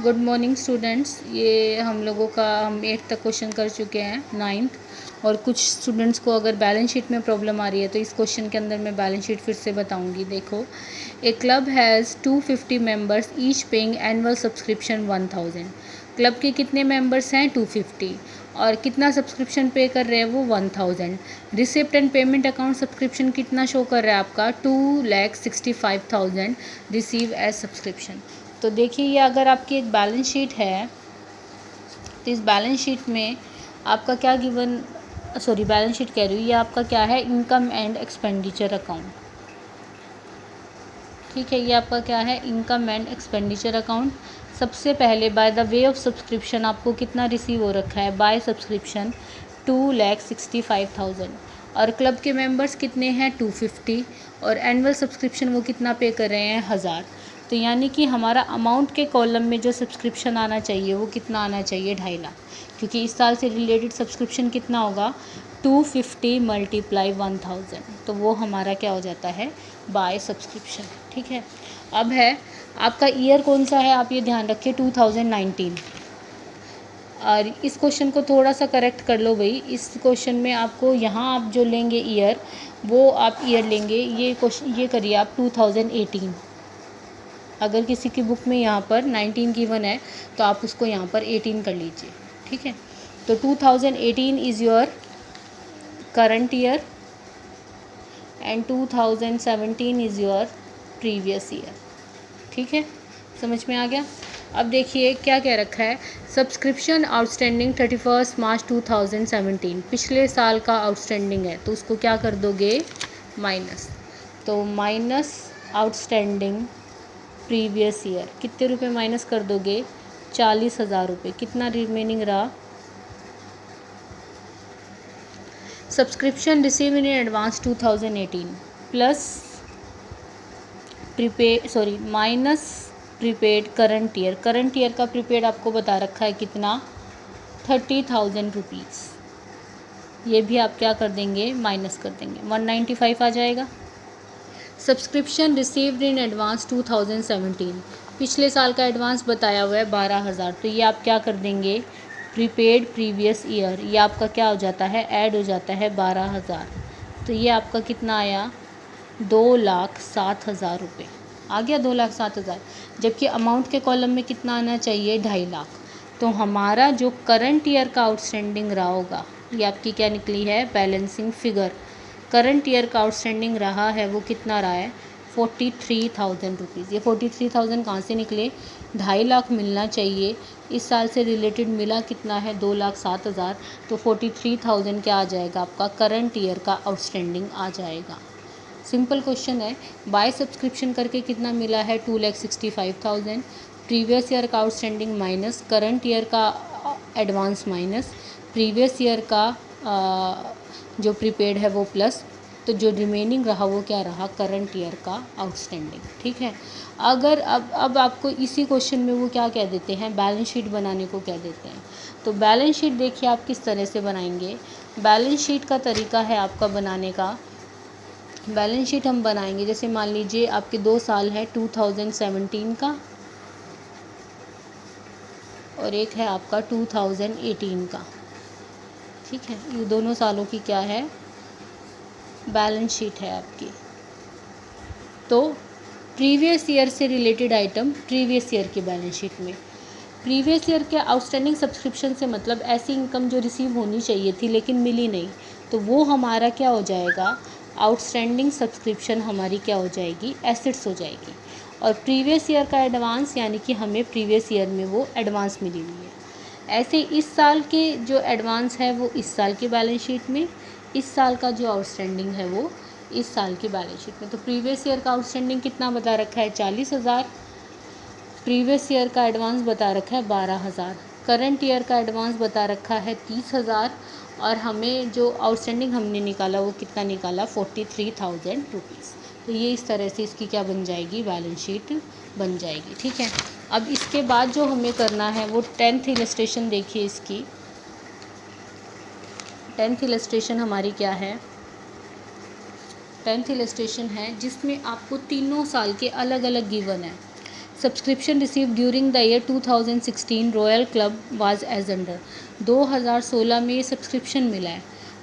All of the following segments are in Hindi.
Good morning students. ये हम लोगों का हम 8 तक क्वेश्चन कर चुके हैं, 9th। और कुछ स्टूडेंट्स को अगर बैलेंस शीट में प्रॉब्लम आ रही है तो इस क्वेश्चन के अंदर मैं बैलेंस शीट फिर से बताऊंगी। देखो, a club has 250 members each paying annual subscription 1000। Club के कितने मेंबर्स हैं? 250। और कितना सब्सक्रिप्शन पे कर रहे हैं वो? 1000। Receipt and payment account subscription कितना शो कर रहा है आपका? 2,65,000 रिसीव एज सब्सक्रिप्शन। तो देखिए, ये अगर आपकी एक बैलेंस शीट है तो इस बैलेंस शीट में आपका क्या गिवन, सॉरी बैलेंस शीट कह रही हूँ, ये आपका क्या है? Income and expenditure account. ठीक है, ये आपका क्या है? Income and expenditure account. सबसे पहले by the way of subscription आपको कितना रिसीव हो रखा है? By subscription 2,65,000। और क्लब के मेंबर्स कितने हैं? 250। और एनुअल सब्सक्रिप्शन वो कितना पे कर रहे हैं? 1000। तो यानी कि हमारा अमाउंट के कॉलम में जो सब्सक्रिप्शन आना चाहिए वो कितना आना चाहिए? 2.5 लाख। क्योंकि इस साल से रिलेटेड सब्सक्रिप्शन कितना होगा? 250 मल्टीप्लाई 1000। तो वो हमारा क्या हो जाता है? By subscription. ठीक है, अब है आपका ईयर कौन सा है? आप ये ध्यान रखिए, 2019। और इस क्वेश्चन को थोड़ा सा करेक्ट कर लो भाई। इस क्वेश्चन में आपको यहाँ आप जो लेंगे ईयर, वो आप ईयर लेंगे, ये क्वेश्चन ये करिए आप 2018। अगर किसी की बुक में यहाँ पर 19 गिवन है तो आप उसको यहाँ पर 18 कर लीजिए। ठीक है, तो 2018 is your current year and 2017 is your previous year. ठीक है, समझ में आ गया? अब देखिए क्या कह रखा है, सब्सक्रिप्शन आउटस्टैंडिंग 31 मार्च 2017। पिछले साल का आउटस्टैंडिंग है तो उसको क्या कर दोगे? माइनस। तो माइनस आउटस्टैंडिंग प्रीवियस ईयर, कितने रुपए माइनस कर दोगे? 40,000 रुपये। कितना रिमेनिंग रहा? Subscription receive in advance 2018 plus minus prepaid current year. Current year का प्रीपेड आपको बता रखा है कितना? 30,000 रुपीज़। ये भी आप क्या कर देंगे? माइनस कर देंगे, 195 आ जाएगा। सब्सक्रिप्शन रिसीव्ड इन एडवांस 2017, पिछले साल का एडवांस बताया हुआ है 12,000। तो ये आप क्या कर देंगे? प्रीपेड प्रीवियस ईयर, ये आपका क्या हो जाता है? ऐड हो जाता है 12,000। तो ये आपका कितना आया? 2,07,000 रुपये आ गया। 2,07,000। जबकि अमाउंट के कॉलम में कितना आना चाहिए? 2.5 लाख। तो हमारा जो करंट ईयर का आउटस्टैंडिंग रहा होगा, ये आपकी क्या निकली है? Balancing figure. करंट ईयर का आउटस्टैंडिंग रहा है वो कितना रहा है? 43,000 रुपीज़। ये 43,000 कहाँ से निकले? 2.5 लाख मिलना चाहिए, इस साल से रिलेटेड मिला कितना है? 2,07,000। तो 43,000 क्या आ जाएगा? आपका करंट ईयर का आउटस्टैंडिंग आ जाएगा। सिंपल क्वेश्चन है। बाय सब्सक्रिप्शन करके कितना मिला है? 2,65,000। प्रीवियस ईयर का आउटस्टैंडिंग माइनस करंट ईयर का एडवांस माइनस प्रीवियस ईयर का जो प्रीपेड है वो प्लस। तो जो रिमेनिंग रहा वो क्या रहा? करंट ईयर का आउटस्टैंडिंग। ठीक है, अगर अब आपको इसी क्वेश्चन में वो क्या कह देते हैं? बैलेंस शीट बनाने को कह देते हैं। तो बैलेंस शीट देखिए आप किस तरह से बनाएंगे। बैलेंस शीट का तरीका है आपका बनाने का, बैलेंस शीट हम बनाएंगे जैसे मान लीजिए आपके 2 साल है 2017 का और एक है आपका 2018 का। ठीक है, ये दोनों सालों की क्या है? बैलेंस शीट है आपकी। तो प्रीवियस ईयर से रिलेटेड आइटम प्रीवियस ईयर की बैलेंस शीट में। प्रीवियस ईयर के आउटस्टैंडिंग सब्सक्रिप्शन से मतलब ऐसी इनकम जो रिसीव होनी चाहिए थी लेकिन मिली नहीं, तो वो हमारा क्या हो जाएगा? आउटस्टैंडिंग सब्सक्रिप्शन हमारी क्या हो जाएगी? एसेट्स हो जाएगी। और प्रीवियस ईयर का एडवांस यानी कि हमें प्रीवियस ईयर में वो एडवांस मिली हुई है। ऐसे इस साल के जो एडवांस है वो इस साल की बैलेंस शीट में, इस साल का जो आउटस्टैंडिंग है वो इस साल की बैलेंस शीट में। तो प्रीवियस ईयर का आउटस्टैंडिंग कितना बता रखा है? 40,000। प्रीवियस ईयर का एडवांस बता रखा है 12,000। करंट ईयर का एडवांस बता रखा है 30,000। और हमें जो आउटस्टैंडिंग हमने निकाला वो कितना निकाला? 43,000 रुपीज़। तो ये इस तरह से इसकी क्या बन जाएगी? बैलेंस शीट बन जाएगी। ठीक है, अब इसके बाद जो हमें करना है वो 10th इलस्ट्रेशन देखिए। इसकी 10th इलस्ट्रेशन हमारी क्या है? 10th इलस्ट्रेशन है जिसमें आपको तीनों साल के अलग अलग गिवन है। Subscription receive during the year 2016 royal club was as under. 2016 में ये सब्सक्रिप्शन मिला है,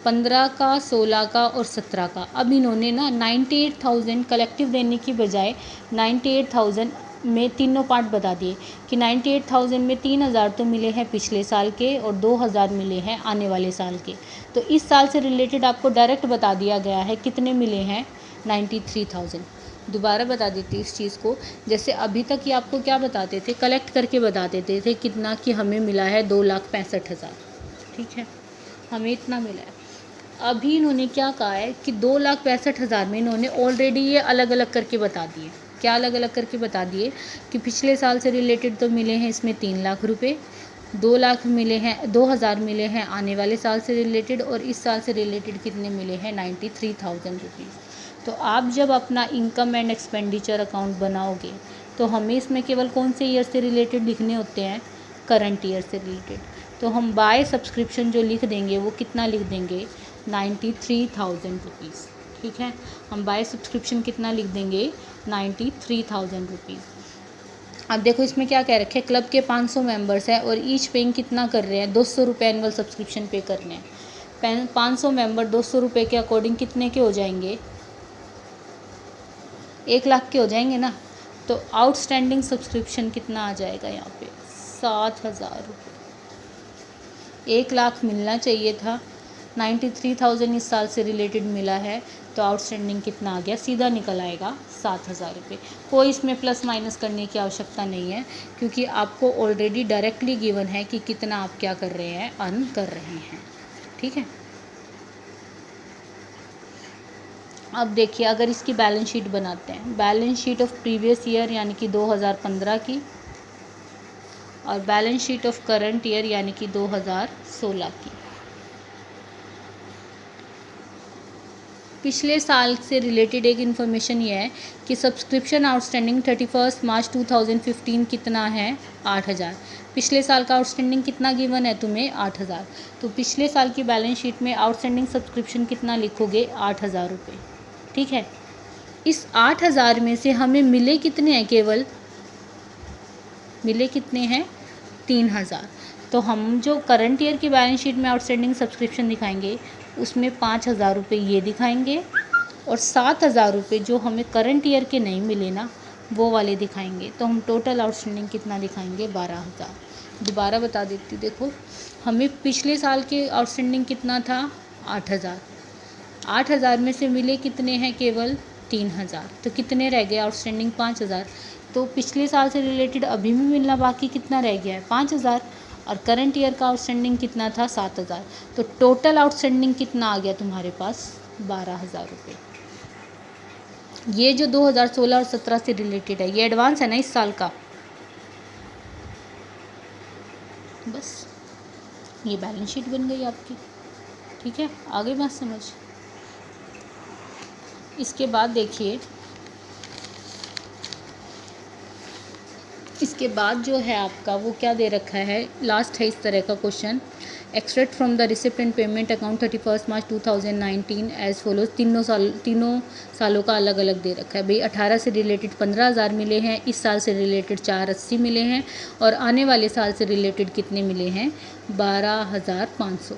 15 का, 16 का और 17 का। अब इन्होंने ना 98,000 कलेक्टिव देने की बजाय 98,000 में तीनों पार्ट बता दिए कि 98,000 में 3,000 तो मिले हैं पिछले साल के और 2,000 मिले हैं आने वाले साल के। तो इस साल से रिलेटेड आपको डायरेक्ट बता दिया गया है कितने मिले हैं, 93,000। दोबारा बता देती इस चीज़ को, जैसे अभी तक ये आपको क्या बताते थे, कलेक्ट करके बता देते थे कितना, कि हमें मिला है 2,65,000, ठीक है, हमें इतना मिला है। अभी इन्होंने क्या कहा है कि 2,65,000 में इन्होंने ऑलरेडी ये अलग अलग करके बता दिए। क्या अलग अलग करके बता दिए कि पिछले साल से रिलेटेड तो मिले हैं इसमें 3 लाख रुपए, 2 लाख मिले हैं, 2,000 मिले हैं आने वाले साल से रिलेटेड, और इस साल से रिलेटेड कितने मिले हैं, 93,000 रुपीज़। तो आप जब अपना इनकम एंड एक्सपेंडिचर अकाउंट बनाओगे तो हमें इसमें केवल कौन से ईयर से रिलेटेड लिखने होते हैं, करंट ईयर से रिलेटेड। तो हम बाय सब्सक्रिप्शन जो लिख देंगे वो कितना लिख देंगे, 93,000 रुपीज़, ठीक है। हम बाय सब्सक्रिप्शन कितना लिख देंगे, 93,000 रुपीज़। अब देखो इसमें क्या कह रखे, क्लब के 500 मेंबर्स हैं और ईच पेइंग कितना कर रहे हैं, 200 रुपये एनुअल सब्सक्रिप्शन पे करने हैं। 500 मेंबर 200 रुपये के अकॉर्डिंग कितने के हो जाएंगे, 1 लाख के हो जाएंगे ना। तो आउटस्टैंडिंग सब्सक्रिप्शन कितना आ जाएगा यहाँ पे, 7,000 रुपये। 1 लाख मिलना चाहिए था, 93,000 इस साल से रिलेटेड मिला है, तो आउटस्टैंडिंग कितना आ गया, सीधा निकल आएगा 7,000 रुपये। कोई इसमें प्लस माइनस करने की आवश्यकता नहीं है, क्योंकि आपको ऑलरेडी डायरेक्टली गिवन है कि कितना आप क्या कर रहे हैं, अर्न कर रहे हैं, ठीक है। अब देखिए अगर इसकी बैलेंस शीट बनाते हैं, balance sheet of previous year यानी कि 2015 की, और balance sheet of current year यानी कि 2016 की। पिछले साल से रिलेटेड एक इन्फॉर्मेशन ये है कि सब्सक्रिप्शन आउटस्टैंडिंग 31 मार्च 2015 कितना है, 8,000। पिछले साल का आउटस्टैंडिंग कितना गिवन है तुम्हें, 8,000। तो पिछले साल की बैलेंस शीट में आउटस्टैंडिंग सब्सक्रिप्शन कितना लिखोगे, 8,000 रुपये, ठीक है। इस 8,000 में से हमें मिले कितने हैं, केवल मिले कितने हैं, 3,000। तो हम जो करंट ईयर की बैलेंस शीट में आउटस्टैंडिंग सब्सक्रिप्शन दिखाएंगे उसमें 5,000 रुपये ये दिखाएंगे, और 7,000 रुपये जो हमें करंट ईयर के नहीं मिले ना वो वाले दिखाएंगे। तो हम टोटल आउटस्टैंडिंग कितना दिखाएंगे, 12,000। दोबारा बता देती हूँ, देखो हमें पिछले साल के आउटस्टैंडिंग कितना था, 8,000। 8,000 में से मिले कितने हैं, केवल 3,000। तो कितने रह गए आउटस्टैंडिंग, 5,000। तो पिछले साल से रिलेटेड अभी भी मिलना बाकी कितना रह गया है, 5,000, और करंट ईयर का आउटस्टैंडिंग कितना था, 7,000। तो टोटल आउटस्टैंडिंग कितना आ गया तुम्हारे पास, 12,000 रुपये। ये जो 2016 और 17 से रिलेटेड है ये एडवांस है ना इस साल का। बस ये बैलेंस शीट बन गई आपकी, ठीक है। आगे बात समझ। इसके बाद देखिए, इसके बाद जो है आपका वो क्या दे रखा है, लास्ट है इस तरह का question, extract from the receipt payment account 31 March 2019 as follows. तीनों सालों का अलग अलग दे रखा है भाई। 18 से रिलेटेड 15,000 मिले हैं, इस साल से रिलेटेड 480 मिले हैं, और आने वाले साल से रिलेटेड कितने मिले हैं, 12,500।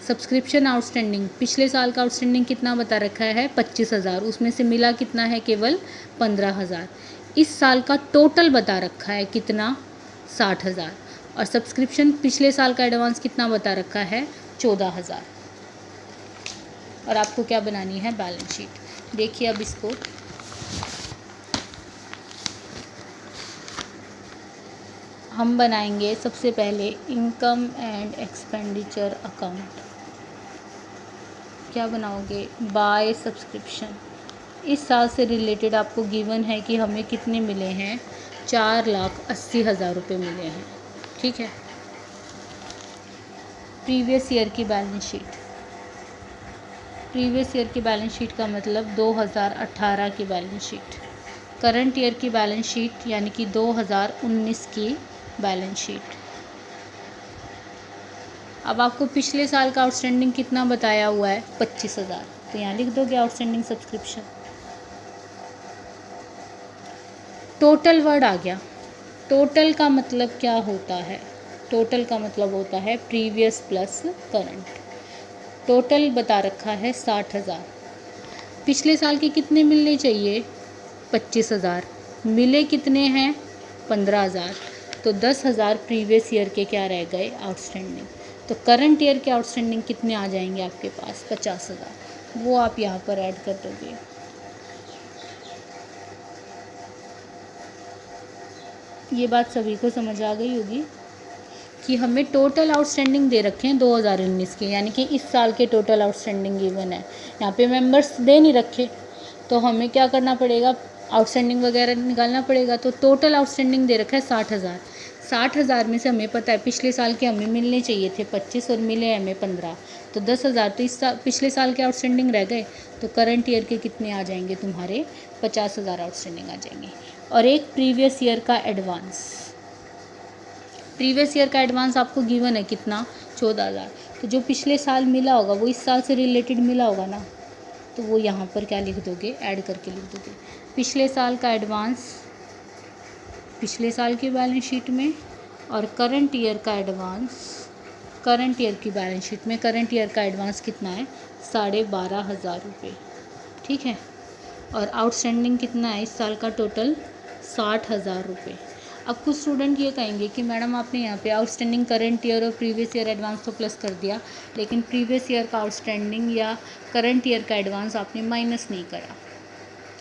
सब्सक्रिप्शन आउटस्टैंडिंग, पिछले साल का आउटस्टैंडिंग कितना बता रखा है, 25,000, उसमें से मिला कितना है, केवल 15,000। इस साल का टोटल बता रखा है कितना, 60,000, और सब्सक्रिप्शन पिछले साल का एडवांस कितना बता रखा है, 14,000। और आपको क्या बनानी है, बैलेंस शीट। देखिए अब इसको हम बनाएंगे। सबसे पहले इनकम एंड एक्सपेंडिचर अकाउंट। क्या बनाओगे, बाय सब्सक्रिप्शन। इस साल से रिलेटेड आपको गिवन है कि हमें कितने मिले हैं, 4,80,000 रुपये मिले हैं, ठीक है। प्रीवियस ईयर की बैलेंस शीट, प्रीवियस ईयर की बैलेंस शीट का मतलब 2018 की बैलेंस शीट। करंट ईयर की बैलेंस शीट यानी कि 2019 की बैलेंस शीट। अब आपको पिछले साल का आउटस्टैंडिंग कितना बताया हुआ है, 25,000। तो यहाँ लिख दोगे आउटस्टैंडिंग सब्सक्रिप्शन। टोटल वर्ड आ गया, टोटल का मतलब क्या होता है? टोटल का मतलब होता है प्रीवियस प्लस करंट। टोटल बता रखा है 60,000। पिछले साल के कितने मिलने चाहिए? 25,000। मिले कितने हैं? 15,000। तो 10,000 प्रीवियस ईयर के क्या रह गए? आउटस्टैंडिंग। तो करंट ईयर के आउटस्टैंडिंग कितने आ जाएंगे आपके पास? 50,000। वो आप यहाँ पर ऐड कर दोगे। ये बात सभी को समझ आ गई होगी कि हमें टोटल आउटस्टैंडिंग दे रखे हैं 2019 के, यानी कि इस साल के टोटल आउटस्टैंडिंग गिवन है। यहाँ पे मेंबर्स दे नहीं रखे, तो हमें क्या करना पड़ेगा? आउटस्टैंडिंग वगैरह निकालना पड़ेगा। तो टोटल आउटस्टैंडिंग दे रखा है 60,000। 60,000 में से हमें पता है पिछले साल के हमें मिलने चाहिए थे 25 और मिले हमें 15। तो 10,000 तो इस साल पिछले साल के आउटस्टैंडिंग रह गए। तो करंट ईयर के कितने आ जाएंगे तुम्हारे? 50,000 आउटस्टैंडिंग आ जाएंगे। और एक प्रीवियस ईयर का एडवांस। प्रीवियस ईयर का एडवांस आपको गिवन है कितना? 14,000। तो जो पिछले साल मिला होगा वो इस साल से रिलेटेड मिला होगा ना, तो वो यहाँ पर क्या लिख दोगे? ऐड करके लिख दोगे। पिछले साल का एडवांस पिछले साल की बैलेंस शीट में, और करंट ईयर का एडवांस करंट ईयर की बैलेंस शीट में। करंट ईयर का एडवांस कितना है? 12,500 रुपये। ठीक है। और आउटस्टैंडिंग कितना है इस साल का? टोटल 60,000 रुपये। अब कुछ स्टूडेंट ये कहेंगे कि मैडम आपने यहाँ पे आउटस्टैंडिंग करंट ईयर और प्रीवियस ईयर एडवांस तो प्लस कर दिया, लेकिन प्रीवियस ईयर का आउटस्टैंडिंग या करंट ईयर का एडवांस आपने माइनस नहीं करा।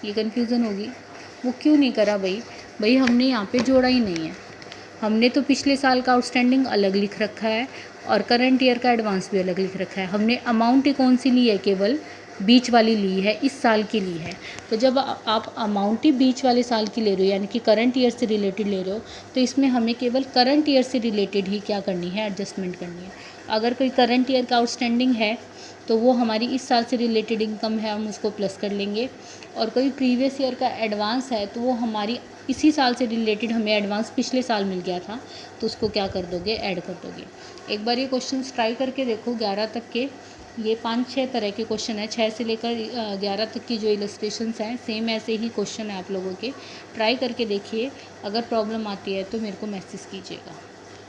ये कन्फ्यूज़न होगी। वो क्यों नहीं करा भाई हमने यहाँ पे जोड़ा ही नहीं है। हमने तो पिछले साल का आउटस्टैंडिंग अलग लिख रखा है और करंट ईयर का एडवांस भी अलग लिख रखा है। हमने अमाउंट ही कौन सी ली है? केवल बीच वाली ली है, इस साल की ली है। तो जब आप अमाउंट ही बीच वाले साल की ले रहे हो, यानी कि करंट ईयर से रिलेटेड ले रहे हो, तो इसमें हमें केवल करंट ईयर से रिलेटेड ही क्या करनी है? एडजस्टमेंट करनी है। अगर कोई करंट ईयर का आउटस्टैंडिंग है तो वो हमारी इस साल से रिलेटेड इनकम है, हम उसको प्लस कर लेंगे। और कोई प्रीवियस ईयर का एडवांस है तो वो हमारी इसी साल से रिलेटेड, हमें एडवांस पिछले साल मिल गया था, तो उसको क्या कर दोगे? ऐड कर दोगे। एक बार ये क्वेश्चन ट्राई करके देखो 11 तक के। ये 5-6 तरह के क्वेश्चन है, 6 से लेकर 11 तक की जो इलस्ट्रेशंस हैं सेम ऐसे ही क्वेश्चन है आप लोगों के। ट्राई करके देखिए। अगर प्रॉब्लम आती है तो मेरे को मैसेज कीजिएगा।